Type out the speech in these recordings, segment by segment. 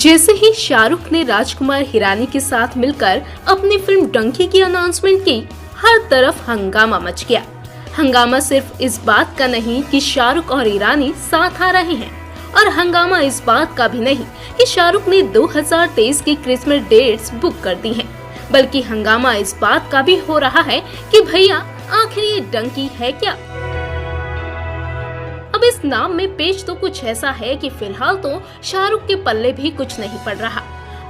जैसे ही शाहरुख ने राजकुमार हिरानी के साथ मिलकर अपनी फिल्म डंकी की अनाउंसमेंट की, हर तरफ हंगामा मच गया। हंगामा सिर्फ इस बात का नहीं कि शाहरुख और हिरानी साथ आ रहे हैं, और हंगामा इस बात का भी नहीं कि शाहरुख ने 2023 की क्रिसमस डेट्स बुक कर दी हैं, बल्कि हंगामा इस बात का भी हो रहा है कि भैया आखिर ये डंकी है क्या। अब इस नाम में पेच तो कुछ ऐसा है कि फिलहाल तो शाहरुख के पल्ले भी कुछ नहीं पड़ रहा।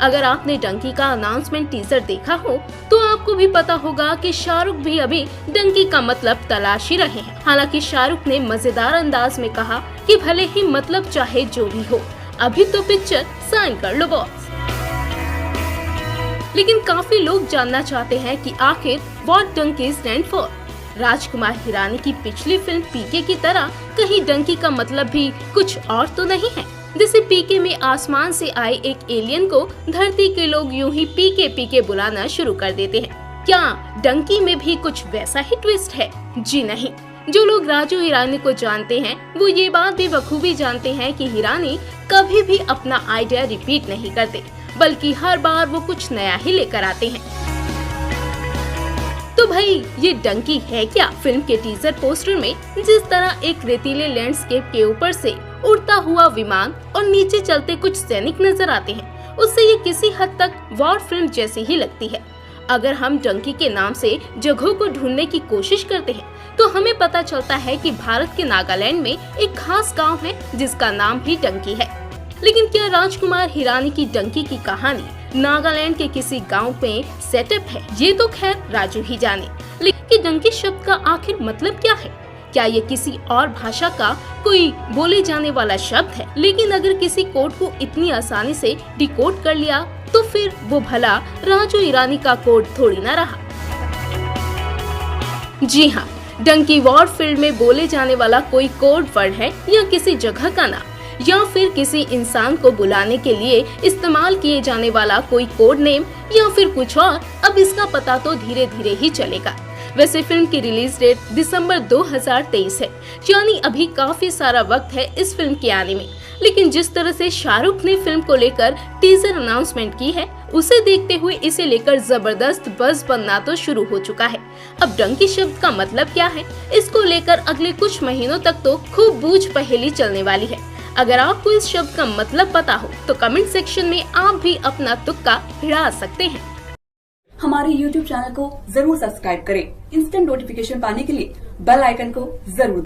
अगर आपने डंकी का अनाउंसमेंट टीजर देखा हो तो आपको भी पता होगा कि शाहरुख भी अभी डंकी का मतलब तलाश ही रहे हैं। हालांकि शाहरुख ने मजेदार अंदाज में कहा कि भले ही मतलब चाहे जो भी हो, अभी तो पिक्चर साइन कर लो बॉस। लेकिन काफी लोग जानना चाहते हैं कि आखिर what Dunki stand for. Rajkumar Hirani की पिछली फिल्म पीके की तरह कहीं डंकी का मतलब भी कुछ और तो नहीं है। जैसे पीके में आसमान से आए एक एलियन को धरती के लोग यूं ही पीके पीके बुलाना शुरू कर देते हैं। क्या डंकी में भी कुछ वैसा ही ट्विस्ट है? जी नहीं। जो लोग राजू हिरानी को जानते हैं वो ये बात भी बखूबी जानते हैं कि हिरानी कभी भी अपना आइडिया रिपीट नहीं करते, बल्कि हर बार वो कुछ नया ही लेकर आते हैं। तो भाई ये डंकी है क्या? फिल्म के टीजर पोस्टर में जिस तरह एक रेतीले लैंडस्केप के ऊपर से उड़ता हुआ विमान और नीचे चलते कुछ सैनिक नजर आते हैं, उससे ये किसी हद तक वॉर फिल्म जैसी ही लगती है। अगर हम डंकी के नाम से जगहों को ढूंढने की कोशिश करते हैं तो हमें पता चलता है कि भारत के नागालैंड में एक खास गाँव है जिसका नाम भी डंकी है। लेकिन क्या राजकुमार हिरानी की डंकी की कहानी नागालैंड के किसी गांव में सेटअप है? ये तो खैर राजू ही जाने। लेकिन डंकी शब्द का आखिर मतलब क्या है? क्या ये किसी और भाषा का कोई बोले जाने वाला शब्द है? लेकिन अगर किसी कोड को इतनी आसानी से डिकोड कर लिया तो फिर वो भला राजू हिरानी का कोड थोड़ी ना रहा। जी हाँ, डंकी वॉर फील्ड में बोले जाने वाला कोई कोड वर्ड है, या किसी जगह का नाम, या फिर किसी इंसान को बुलाने के लिए इस्तेमाल किए जाने वाला कोई कोड नेम, या फिर कुछ और। अब इसका पता तो धीरे धीरे ही चलेगा। वैसे फिल्म की रिलीज डेट दिसंबर 2023 है, यानी अभी काफी सारा वक्त है इस फिल्म के आने में। लेकिन जिस तरह से शाहरुख ने फिल्म को लेकर टीजर अनाउंसमेंट की है, उसे देखते हुए इसे लेकर जबरदस्त बज़ बनना तो शुरू हो चुका है। अब डंकी शब्द का मतलब क्या है, इसको लेकर अगले कुछ महीनों तक तो खूब बूझ पहेली चलने वाली है। अगर आपको इस शब्द का मतलब पता हो तो कमेंट सेक्शन में आप भी अपना तुक्का भिड़ा सकते हैं। हमारे YouTube चैनल को जरूर सब्सक्राइब करें। इंस्टेंट नोटिफिकेशन पाने के लिए बेल आइकन को जरूर दबाएं।